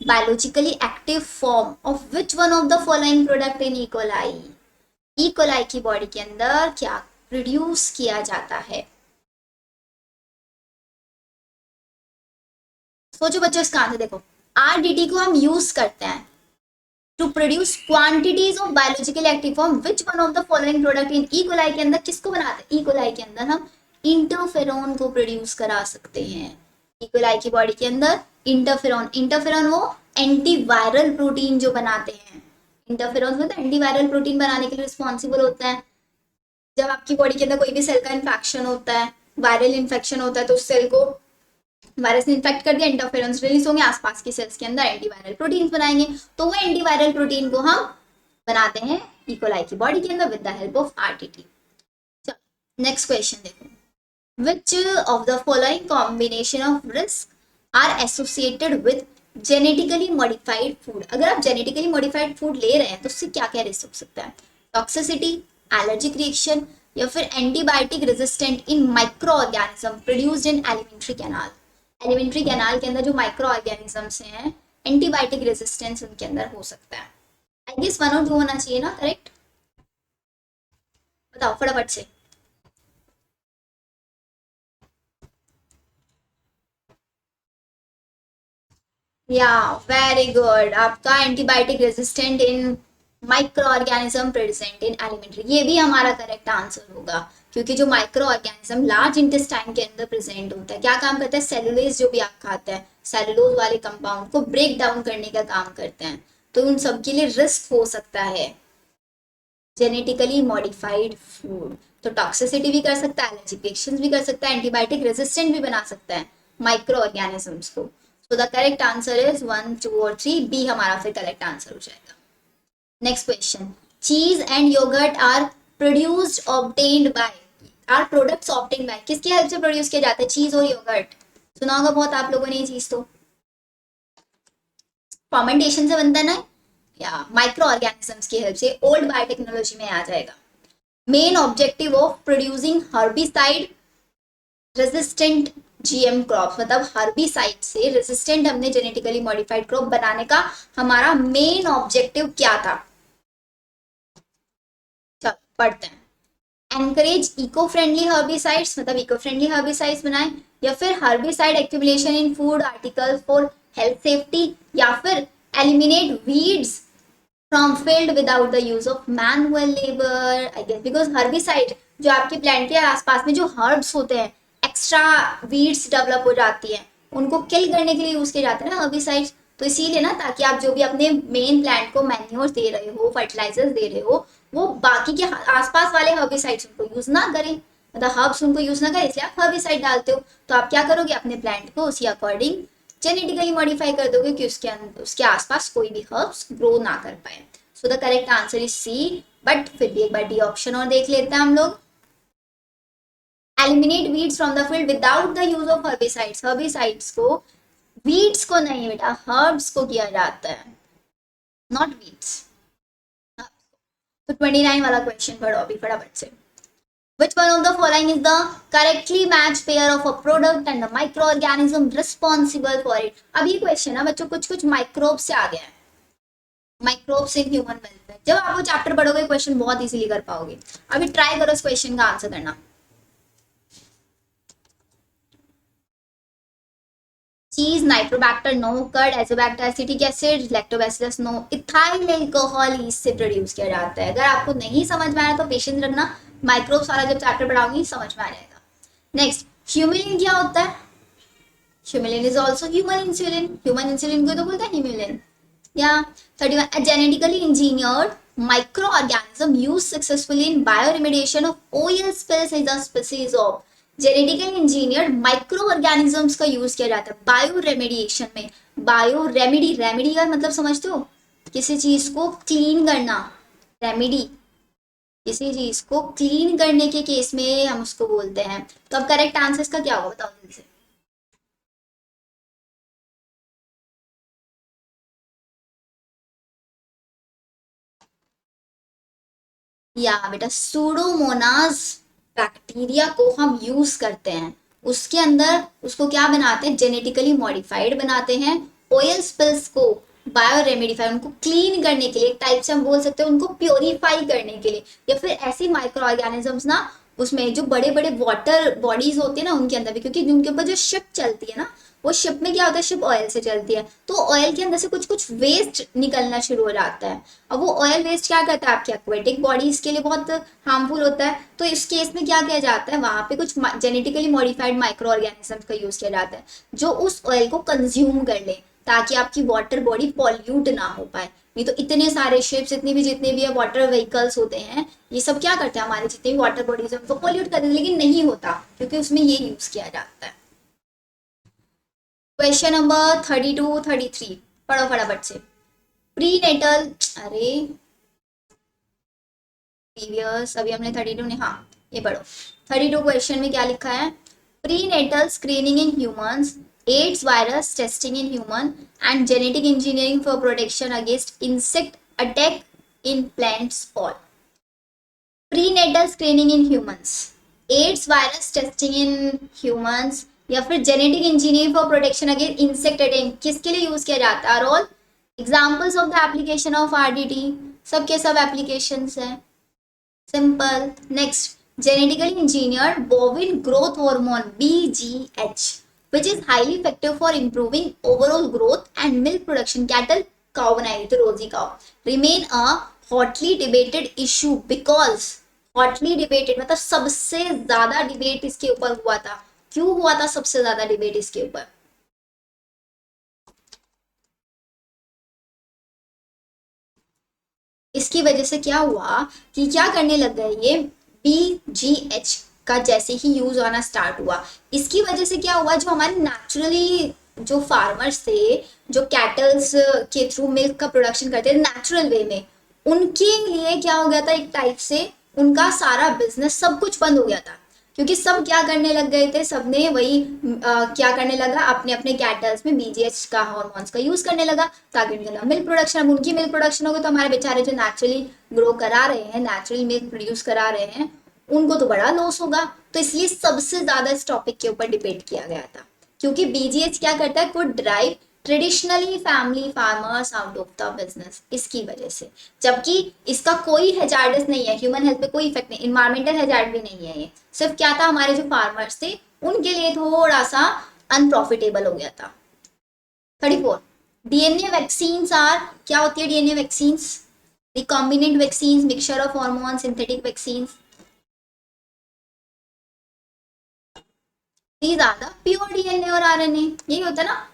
biologically active form of which one of the following product in E. coli? E. coli की बॉडी के अंदर क्या प्रोड्यूस किया जाता है? सोचो बच्चों इसका आंसर देखो। RDT को हम यूज करते हैं to produce quantities of biologically active form which one of the following product in E coli के अंदर किसको बनाते हैं? ई कोलाई के अंदर हम इंटरफेरॉन को प्रोड्यूस करा सकते हैं। ई कोलाई की बॉडी के अंदर इंटरफेरॉन, इंटरफेरॉन वो एंटीवायरल प्रोटीन जो बनाते हैं, इंटरफेरॉन वो एंटीवायरल प्रोटीन बनाने के लिए रिस्पॉन्सिबल होता है। जब आपकी बॉडी के अंदर कोई भी सेल का इन्फेक्शन होता है, वायरल इन्फेक्शन होता है, तो उस सेल को वायरस ने इन्फेक्ट कर दिया, इंटरफेरेंस रिलीज होंगे, आसपास की सेल्स के अंदर एंटीवायरल प्रोटीन बनाएंगे, तो वो एंटीवायरल प्रोटीन को हम बनाते हैं इकोलाई की बॉडी के अंदर with the help of RTT. चलो नेक्स्ट क्वेश्चन देखो, which of the following combination of risk are associated with genetically modified food? अगर आप genetically modified food ले रहे हैं तो उससे क्या क्या रिस्क हो सकता है? टॉक्सिसिटी, एलर्जिक रिएक्शन, या फिर antibiotic resistant in micro organism produced in alimentary canal. Alimentary canal के अंदर जो माइक्रो ऑर्गेनिजम्स हैं, एंटीबायोटिक रेजिस्टेंस उनके अंदर हो सकता है। आई गेस 1 और 2 होना चाहिए ना, करेक्ट? बताओ फटाफट से। या वेरी गुड, आपका antibiotic resistant in micro organism present in alimentary, ये भी हमारा करेक्ट आंसर होगा, क्योंकि जो माइक्रो ऑर्गेनिज्म लार्ज इंटेस्टाइन के अंदर प्रेजेंट होता है, क्या काम करता है? सेलुलोज जो भी आप खाते हैं, सेलुलोज वाले कंपाउंड को ब्रेक डाउन करने का काम करते हैं, तो उन सब के लिए रिस्क हो सकता है जेनेटिकली मॉडिफाइड फूड। तो टॉक्सिसिटी भी कर सकता है, एलर्जिक रिएक्शंस भी कर सकता है, एंटीबायोटिक रेजिस्टेंट भी बना सकता है माइक्रो ऑर्गेनिजम्स को। So the correct answer is 1, 2 और 3, बी हमारा फिर करेक्ट आंसर हो जाएगा। Next question, cheese and yoghurt are produced obtained by, are products obtained by, किसकी हेल्प से प्रोड्यूस किया जाता है चीज और योगर्ट? सुना होगा बहुत आप लोगों ने ये चीज, तो फर्मेंटेशन से बनता है ना, या माइक्रो ऑर्गेनिजम्स की हेल्प से, ओल्ड बायोटेक्नोलॉजी में आ जाएगा। Main objective of producing herbicide resistant GM crop, मतलब हर्बिसाइड से रेजिस्टेंट हमने जेनेटिकली मॉडिफाइड क्रॉप बनाने का हमारा मेन ऑब्जेक्टिव क्या था? चलो पढ़ते हैं। एनकरेज इको फ्रेंडली हर्बिसाइड्स, मतलब इको फ्रेंडली हर्बिसाइड्स बनाए, या फिर herbicide accumulation in food articles for health safety, या फिर eliminate weeds from field without the use of manual labour. I guess because herbicide जो आपके प्लांट के आसपास में जो हर्ब्स होते हैं, एक्स्ट्रा वीड्स डेवलप हो जाती है, उनको किल करने के लिए यूज किए जाते हैं ना हर्बिसाइड्स, तो इसीलिए ना, ताकि आप जो भी अपने मेन प्लांट को मैन्योर दे रहे हो, फर्टिलाइजर्स दे रहे हो, वो बाकी के आसपास वाले हर्बिसाइड्स उनको यूज ना करें, मतलब हर्ब्स उनको यूज ना करें, इसलिए आप हर्बिसाइड डालते हो। तो आप क्या करोगे, अपने प्लांट को उसी अकॉर्डिंग जेनेटिकली मॉडिफाई कर दोगे कि उसके आसपास कोई भी हर्ब्स ग्रो ना कर पाए। So the correct answer is C, but फिर भी एक बार डी ऑप्शन और देख लेते हैं हम लोग। Eliminate weeds from the field without the use of herbicides, herbicides को, वीड्स को नहीं बेटा, हर्ब्स को किया जाता है, नॉट वीड्स। तो 29 वाला क्वेश्चन पढ़ो अभी फटाफट से। Which one of the following is the correctly matched pair of a product and the microorganism responsible for it? अब ये क्वेश्चन है बच्चों कुछ कुछ माइक्रोब से आ गया है, माइक्रोब्स इन ह्यूमन वेलफेयर। जब आप वो चैप्टर पढ़ोगे क्वेश्चन बहुत इजीली कर पाओगे। अभी ट्राई करो इस क्वेश्चन का आंसर करना। Cheese Nitrobacter no, curd Azotobacter acetic acid, Lactobacillus no, ethyl alcohol इससे प्रोड्यूस किया जाता है। अगर आपको नहीं समझ में आया तो पेशेंस रखना, माइक्रोब्स वाला जब चैप्टर पढ़ाऊंगी समझ में आ जाएगा। नेक्स्ट, ह्यूमिलिन क्या होता है? Humulin is also human insulin, human insulin को तो बोलता है ह्यूमिलिन। या 31, a genetically engineered microorganism used successfully in bioremediation of oil spills is a species of, genetically engineered micro organisms का यूज किया जाता है बायो रेमेडिएशन में। बायो रेमेडी, रेमेडी का मतलब समझते हो, किसी चीज को क्लीन करना, रेमेडी किसी चीज को क्लीन करने के केस में हम उसको बोलते हैं। तो अब करेक्ट आंसर इसका क्या होगा बताओ जल्दी से। या बेटा सूडोमोनास बैक्टीरिया को हम यूज करते हैं, उसके अंदर उसको क्या बनाते हैं, जेनेटिकली मॉडिफाइड बनाते हैं। ऑयल स्पिल्स को बायो रेमेडिफाई, उनको क्लीन करने के लिए, एक टाइप से हम बोल सकते हैं उनको प्योरीफाई करने के लिए, या फिर ऐसे माइक्रो ऑर्गेनिजम्स ना, उसमें जो बड़े बड़े वाटर बॉडीज होती है ना उनके अंदर भी, क्योंकि उनके ऊपर जो शिप चलती है ना, वो शिप में क्या होता है, शिप ऑयल से चलती है, तो ऑयल के अंदर से कुछ कुछ वेस्ट निकलना शुरू हो जाता है। अब वो ऑयल वेस्ट क्या करता है, आपके एक्वेटिक बॉडीज के लिए बहुत हार्मफुल होता है, तो इस केस में क्या किया जाता है, वहां पे कुछ जेनेटिकली मॉडिफाइड माइक्रो ऑर्गेनिज्म का यूज किया जाता है जो उस ऑयल को कंज्यूम कर ले, ताकि आपकी वाटर बॉडी पॉल्यूट ना हो पाए। नहीं तो इतने सारे शिप्स, जितने भी वाटर व्हीकल्स होते हैं, ये सब क्या करते हैं, हमारे जितने भी वाटर बॉडीज हैं उनको पॉल्यूट करते हैं, लेकिन नहीं होता क्योंकि उसमें ये यूज किया जाता है। क्वेश्चन नंबर 32-33 पढ़ो फटाफट से। प्रीनेटल, अरे प्रीवियस अभी हमने 32 ने, हाँ ये पढ़ो। 32 क्वेश्चन में क्या लिखा है? Prenatal screening in humans, AIDS virus testing in human and genetic engineering for protection against insect attack in plants fall. Prenatal screening in humans, AIDS virus testing in humans, या फिर genetic engineering for protection against insect attack, किसके लिए यूज किया जाता है? और examples of the application of RDT, सब के सब एप्लीकेशंस हैं, simple. Next, genetically engineered bovine growth hormone BGH, which is highly effective for improving overall growth and milk production. Cattle cow बनाई तो रोजी cow remain a hotly debated issue because hotly debated मतलब सबसे ज्यादा डिबेट इसके ऊपर हुआ था। क्यों हुआ था सबसे ज्यादा डिबेट इसके ऊपर? इसकी वजह से क्या हुआ कि क्या करने लग गए ये BGH का जैसे ही यूज होना स्टार्ट हुआ, इसकी वजह से क्या हुआ, जो हमारे नेचुरली जो फार्मर्स थे, जो कैटल्स के थ्रू मिल्क का प्रोडक्शन करते थे नेचुरल वे में, उनके लिए क्या हो गया था, एक टाइप से उनका सारा बिजनेस सब कुछ बंद हो गया था। क्योंकि सब क्या करने लग गए थे, सबने वही क्या करने लगा, अपने अपने कैटल्स में बीजीएच का हार्मोन्स का यूज करने लगा ताकि उनका मिल्क प्रोडक्शन, अब उनकी मिल्क प्रोडक्शन होगी तो हमारे बेचारे जो नेचुरली ग्रो करा रहे हैं, नेचुरली मिल्क प्रोड्यूस करा रहे हैं, उनको तो बड़ा लॉस होगा। तो इसलिए सबसे ज्यादा इस टॉपिक के ऊपर डिबेट किया गया था, क्योंकि बीजीएच क्या करता है, could drive traditionally family farmers out of the business, इसकी वजह से। जबकि इसका कोई हैजार्डस नहीं है, ह्यूमन हेल्थ पे कोई इफेक्ट नहीं, इन्वायरमेंटल हैजार्ड भी नहीं है, ये सिर्फ क्या था, हमारे जो फार्मर्स थे उनके लिए थोड़ा सा अनप्रॉफिटेबल हो गया था। 34, डीएनए वैक्सीन्स आर, क्या होती है DNA vaccines? Recombinant vaccines, mixture of hormone, synthetic vaccines. These are the pure DNA और आरएनए, यही होता है ना।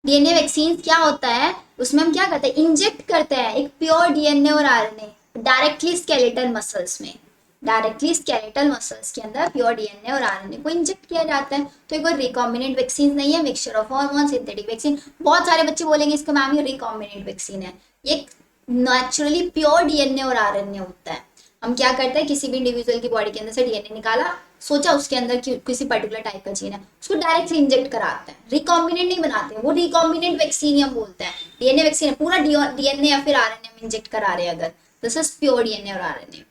डीएनए वैक्सीन क्या होता है, उसमें हम क्या करते हैं, इंजेक्ट करते हैं एक प्योर डीएनए और आरएनए डायरेक्टली स्केलेटल मसल्स में, डायरेक्टली स्केलेटल मसल्स के अंदर प्योर डीएनए और आरएनए को इंजेक्ट किया जाता है। तो ये कोई रिकॉम्बिनेंट वैक्सीन नहीं है, mixture of hormone synthetic vaccine. बहुत सारे बच्चे बोलेंगे इसको मैम ये रिकॉम्बिनेंट वैक्सीन है, ये नेचुरली प्योर डीएनए और आरएनए होता है। हम क्या करते हैं, किसी भी इंडिविजुअल की बॉडी के अंदर से डीएनए निकाला, सोचा उसके अंदर किसी पर्टिकुलर टाइप का जीन है, उसको डायरेक्टली इंजेक्ट कराते हैं, रिकॉम्बिनेंट नहीं बनाते हैं, वो रिकॉम्बिनेंट वैक्सीन हम बोलते हैं। डीएनए वैक्सीन है, पूरा डीएनए या फिर आरएनए में इंजेक्ट करा रहे हैं अगर, दिस इज प्योर डीएनए और आरएनए।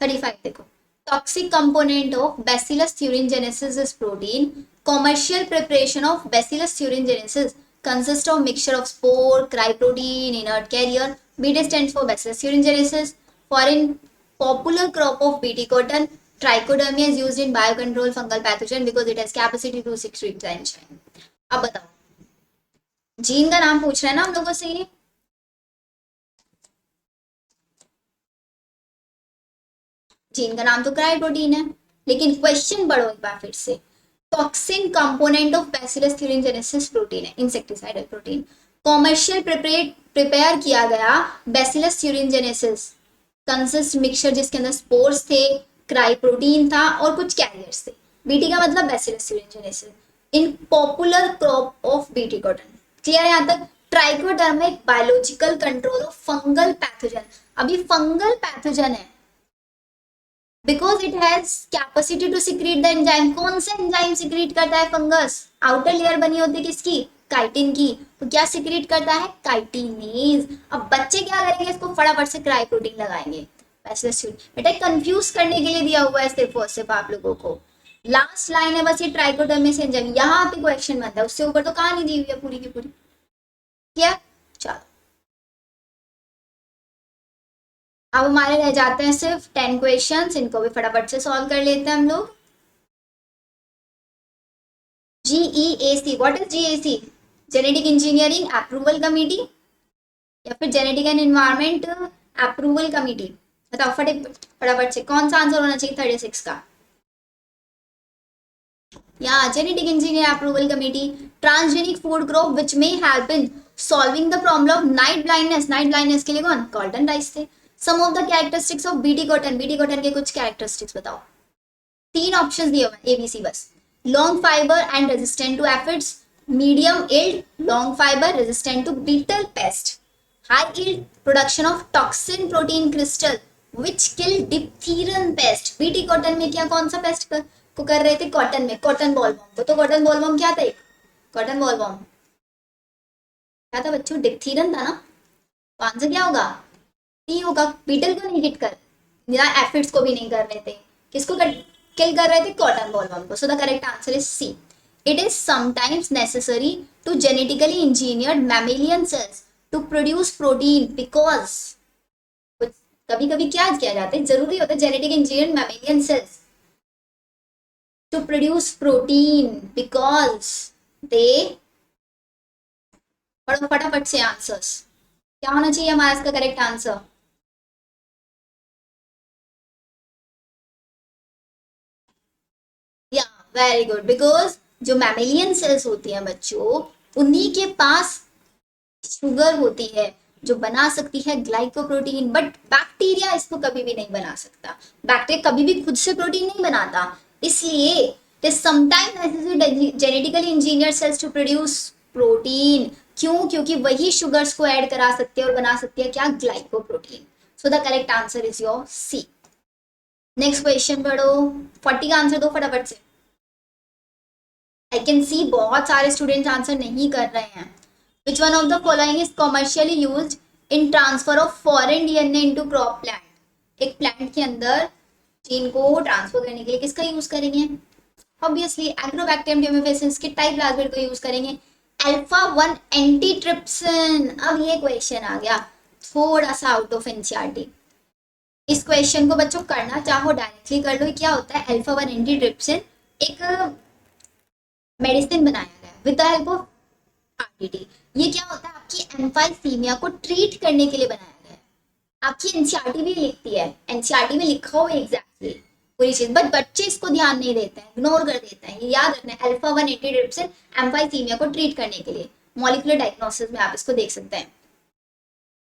35 देखो, toxic component of bacillus thuringiensis is protein. Commercial preparation of Bacillus thuringiensis consists of mixture of spore, cryprotein, inert carrier. BT stands for Bacillus thuringiensis. Foreign popular crop of BT cotton. Trichodermia is used in biocontrol fungal pathogen because it has capacity to secrete the enzyme. अब बताओ, जीन का नाम पूछ रहा है ना हम लोगों से ये, जीन का नाम तो क्राइप्रोटीन है, लेकिन क्वेश्चन पढ़ो एक बार फिर से। Toxin component of bacillus thuringiensis protein है, इंसेक्टिसाइडल प्रोटीन। कॉमर्शियल प्रिपेयर किया गया बैसिलस thuringiensis कंसिस्ट मिक्सचर जिसके अंदर स्पोर्स थे, क्राइप्रोटीन था और कुछ कैरियर्स थे। बीटी का मतलब Bacillus thuringiensis in popular crop of BT cotton. Clear है यहाँ तक? ट्राइकोडर्मा एक biological control of fungal pathogen. अभी फंगल पैथोजन है because it has capacity to secrete the enzyme. कौन सा एंजाइम सिक्रीट करता है फंगस? आउटर लेयर बनी होती है किसकी? काइटिन की। तो क्या सिक्रीट करता है? काइटिनेज। अब बच्चे क्या करेंगे, इसको फटाफट से क्राइप्रोटीन लगाएंगे। बेटा कंफ्यूज करने के लिए दिया हुआ है सिर्फ और सिर्फ आप लोगों को। लास्ट लाइन है बस, ये ट्राइकोडर्मा एंजाइम, यहाँ पे क्वेश्चन बनता है, उससे ऊपर तो कहानी दी हुई है पूरी की पूरी। क्या? चलो अब हमारे रह जाते हैं सिर्फ 10 क्वेश्चंस, इनको भी फटाफट से सॉल्व कर लेते हैं हम लोग। GEAC, what is GEAC? Genetic engineering approval committee या फिर genetic and environment approval committee? बताओ फटाफट से कौन सा आंसर होना चाहिए 36 का? या genetic engineer approval committee. Transgenic food crop which may help in solving the problem of night blindness. Night blindness के लिए कौन? गोल्डन राइस थे। Some of the characteristics of BT cotton. BT cotton के कुछ कैरेक्टरिस्टिक्स बताओ। तीन ऑप्शंस दिए हुए ABC बस। Long fibre and resistant to aphids, medium yield, long fiber, resistant to beetle pest, high yield, production of toxin protein crystal which kill diphtheran pest. BT cotton में क्या कौन सा पेस्ट को कर रहे थे? कॉटन में कॉटन बॉलवॉर्म को। तो कॉटन बॉलवॉर्म क्या था? एक कॉटन बॉलवॉर्म क्या था बच्चों? डिप्थीरन था ना। तो आंसर क्या होगा? सी होगा। बीटल को नहीं हिट कर, या एफिड्स को भी नहीं कर रहे थे, किसको किल कर रहे थे? कॉटन बॉलवर्म को। So the correct answer is C. It is sometimes necessary to genetically engineered mammalian cells to produce protein because, कभी कभी क्या किया जाता है, जरूरी होता है genetic engineered mammalian cells to produce protein because they, पढ़ो फटाफट से आंसर्स। क्या होना चाहिए हमारा इसका करेक्ट आंसर? या वेरी गुड, बिकॉज जो मैमेलियन सेल्स होती हैं बच्चों, उन्हीं के पास शुगर होती है जो बना सकती है ग्लाइकोप्रोटीन, बट बैक्टीरिया इसको कभी भी नहीं बना सकता। बैक्टीरिया कभी भी खुद से प्रोटीन नहीं बनाता, इसलिए it is sometime necessary genetically engineer cells to produce protein. क्यों? क्योंकि वही शुगर्स को ऐड करा सकते हैं और बना सकती है क्या? Glycoprotein. So the correct answer is your C. Next question पढ़ो, 40 का आंसर दो फटाफट से। आई कैन सी बहुत सारे स्टूडेंट्स आंसर नहीं कर रहे हैं। विच one of the following is commercially used in transfer of foreign DNA into crop plant? एक प्लांट के अंदर जीन को ट्रांसफर करने के लिए किसका यूज करेंगे? ऑब्वियसली एग्रोबैक्टीरियम ट्यूमेफेसिस के टाइप प्लाज्मिड को यूज करेंगे। Alpha 1 antitrypsin. अब ये क्वेश्चन आ गया थोड़ा सा आउट ऑफ एनसीईआरटी। इस क्वेश्चन को बच्चों करना चाहो डायरेक्टली कर लो। क्या होता है? अल्फा 1 एंटीट्रिप्सिन एक मेडिसिन बनाया गया with the help of RTT. ये क्या होता है? आपकी एम्फाइसीमिया को ट्रीट करने के लिए बनाया गया है। आपकी एनसीईआरटी भी लिखती है, एनसीईआरटी में लिखा हुआ एग्जैक्टली पूरी चीज, बट बच्चे इसको ध्यान नहीं देते हैं, इग्नोर कर देते हैं। ये याद रखना है, अल्फा 1 एंटीट्रिप्सिन एम्फाइसीमिया को ट्रीट करने के लिए। मॉलिक्यूलर डायग्नोसिस में आप इसको देख सकते हैं।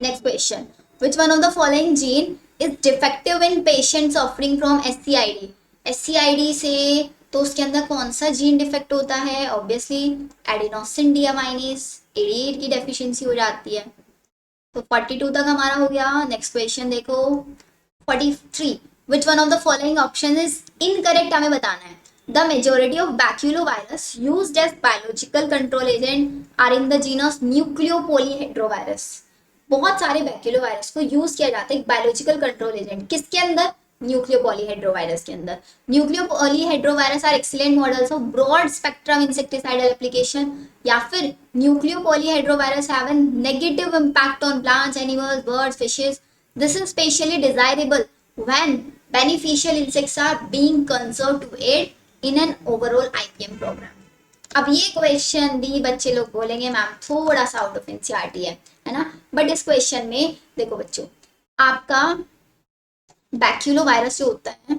Next question, which one of the following gene is defective in patient suffering from SCID? SCID से तो उसके अंदर कौन सा जीन डिफेक्ट होता है? ऑब्वियसली एडिनोसिन डीअमाइनेज 88 की डेफिशिएंसी हो जाती है। तो 42 तक हमारा हो गया। नेक्स्ट क्वेश्चन देखो 43, which one of the following option is incorrect? हमें बताना है। The majority of baculovirus used as biological control agent are in the genus nucleopolyhedrovirus. बहुत सारे बैक्यूलोवायरस को यूज किया जाता है एक बायोलॉजिकल कंट्रोल एजेंट, किसके अंदर? न्यूक्लियोपॉलीहेड्रोवायरस के अंदर। Nucleopolyhedrovirus are excellent models of broad spectrum insecticidal application, या फिर nucleopolyhedrovirus have an negative impact on plants, animals, birds, fishes. This is specially desirable when beneficial insects are being conserved to aid in an overall IPM programme. अब ये क्वेश्चन भी बच्चे लोग बोलेंगे मैम थोड़ा सा आउट ऑफ एनसीईआरटी है ना, बट इस क्वेश्चन में देखो बच्चों, आपका बैक्यूलो वायरस जो होता है,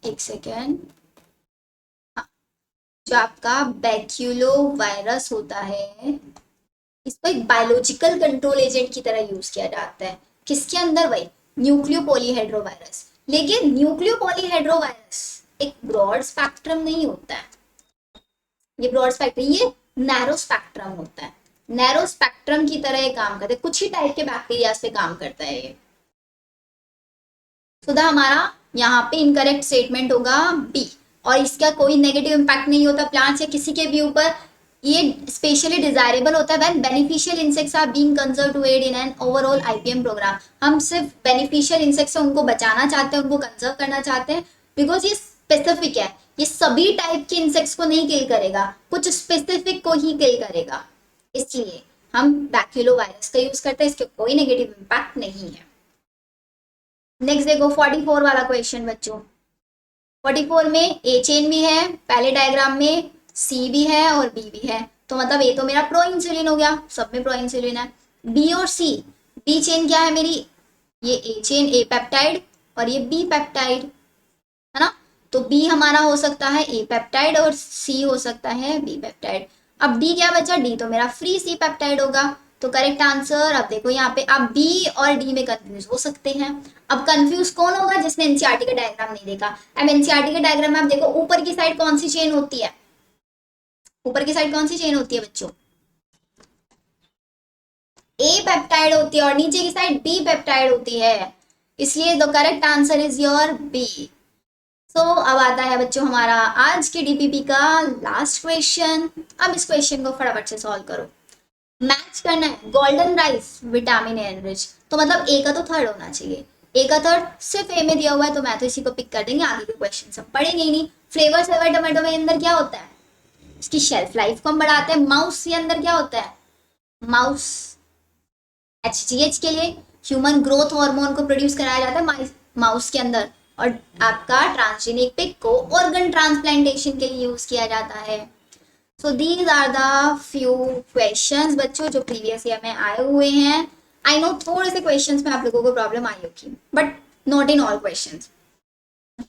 एक सेकेंड, हाँ, जो आपका बैक्यूलो वायरस होता है इसको एक बायोलॉजिकल कंट्रोल एजेंट की तरह यूज किया जाता है। किसके अंदर? भाई न्यूक्लियोपॉलीहेड्रोवायरस। लेकिन न्यूक्लियोपॉलीहेड्रोवायरस एक ब्रॉड स्पेक्ट्रम नहीं होता है, ये ब्रॉड स्पेक्ट्रम, ये नैरो स्पेक्ट्रम होता है। नैरो स्पेक्ट्रम की तरह ये काम करता है, कुछ ही टाइप के बैक्टीरिया पे काम करता है ये। तो हमारा यहाँ पे इनकरेक्ट स्टेटमेंट होगा बी, और इसका कोई नेगेटिव इम्पैक्ट नहीं होता प्लांट्स या किसी के भी ऊपर। ये स्पेशली डिजायरेबल होता है when beneficial insects are being conserved to aid in an overall IPM programme. हम सिर्फ बेनिफिशियल इंसेक्ट्स से उनको बचाना चाहते हैं, उनको कंजर्व करना चाहते हैं, बिकॉज ये स्पेसिफिक है, ये सभी टाइप के इंसेक्ट्स को नहीं किल करेगा, कुछ स्पेसिफिक को ही किल करेगा, इसलिए हम बैक्यूलो वायरस का यूज करते हैं, इसके कोई नेगेटिव इम्पैक्ट नहीं है। नेक्स्ट देखो 44 वाला क्वेश्चन बच्चों। 44 में ए चेन भी है, पहले डायग्राम में सी भी है और बी भी है, तो मतलब ए तो मेरा प्रो इंसुलिन हो गया, सब में प्रो इंसुलिन है। बी और सी, बी चेन क्या है मेरी? ये ए चेन ए पेप्टाइड और ये बी पेप्टाइड है ना, तो बी हमारा हो सकता है ए पेप्टाइड और सी हो सकता है बी पेप्टाइड। अब डी क्या बचा? डी तो मेरा फ्री सी पेप्टाइड होगा, तो करेक्ट आंसर। अब देखो यहाँ पे आप बी और डी में कंफ्यूज हो सकते हैं। अब कंफ्यूज कौन होगा? जिसने एनसीईआरटी का डायग्राम नहीं देखा। अब एनसीईआरटी के डायग्राम में आप देखो ऊपर की साइड कौन सी चेन होती है? ऊपर की साइड कौन सी चेन होती है बच्चों? ए पेप्टाइड होती है और नीचे की साइड बी पेप्टाइड होती है, इसलिए the correct answer is your B. So अब आता है बच्चों हमारा आज के डीपीपी का लास्ट क्वेश्चन। अब इस क्वेश्चन को फटाफट से सॉल्व करो। मैच करना है golden rice vitamin A enrich, तो मतलब ए का तो थर्ड होना चाहिए। ए का थर्ड सिर्फ ए में दिया हुआ है तो मैं तो इसी को पिक कर देंगे, आगे के क्वेश्चन सब पढ़ेंगे ही नहीं। फ्लेवर सेवर टमाटो में अंदर क्या होता है? इसकी शेल्फ लाइफ को हम बढ़ाते हैं। माउस के अंदर क्या होता है? माउस HGH के लिए ह्यूमन ग्रोथ हार्मोन को प्रोड्यूस कराया जाता है माउस के अंदर, और आपका ट्रांसजेनिक पिग को ऑर्गन ट्रांसप्लांटेशन के लिए यूज किया जाता है। So these are the few questions बच्चों जो प्रीवियस ईयर में आए हुए हैं। आई नो थोड़े से क्वेश्चंस में आप लोगों को प्रॉब्लम आई होगी, but not in all questions.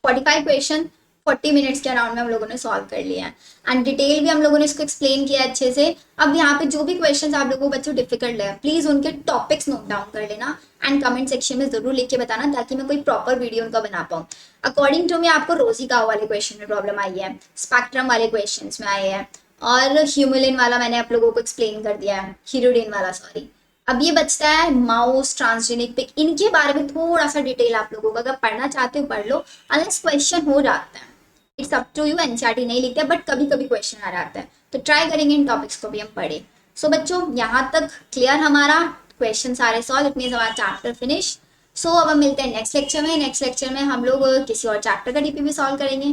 45 question 40 minutes के अराउंड में हम लोगों ने सॉल्व कर लिया है, एंड डिटेल भी हम लोगों ने इसको एक्सप्लेन किया अच्छे से। अब यहाँ पे जो भी क्वेश्चन आप लोगों को बच्चों डिफिकल्ट लगे, प्लीज उनके टॉपिक्स नोट डाउन कर लेना एंड कमेंट सेक्शन में जरूर लिख के बताना, ताकि मैं कोई प्रॉपर वीडियो उनका बना पाऊँ। अकॉर्डिंग टू मी आपको रोजी काव वाले क्वेश्चन में प्रॉब्लम आई है, स्पेक्ट्रम वाले क्वेश्चन में आए हैं, और ह्यूमुलिन वाला मैंने आप लोगों को एक्सप्लेन कर दिया है, हीरोडिन वाला सॉरी। अब ये बचता है माउस ट्रांसजेनिक पिग, इनके बारे में थोड़ा सा डिटेल आप लोगों को अगर पढ़ना चाहते हो पढ़ लो, अनलेस क्वेश्चन हो जाता है। It's up to you, NCERT नहीं लिखते बट कभी कभी क्वेश्चन आ जाता है, तो ट्राई करेंगे इन टॉपिक्स को भी हम पढ़े। सो बच्चों यहाँ तक क्लियर हमारा क्वेश्चन सारे सॉल्व, इट मीन्स हमारा चैप्टर फिनिश। सो अब हम मिलते हैं नेक्स्ट लेक्चर में। नेक्स्ट लेक्चर में हम लोग किसी और चैप्टर का डीपीपी सॉल्व करेंगे।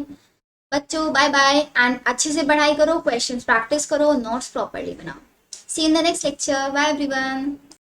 बच्चों बाय बाय, एंड अच्छे से पढ़ाई करो, क्वेश्चंस प्रैक्टिस करो, नोट्स प्रॉपर्ली बनाओ। See in the next lecture, bye everyone.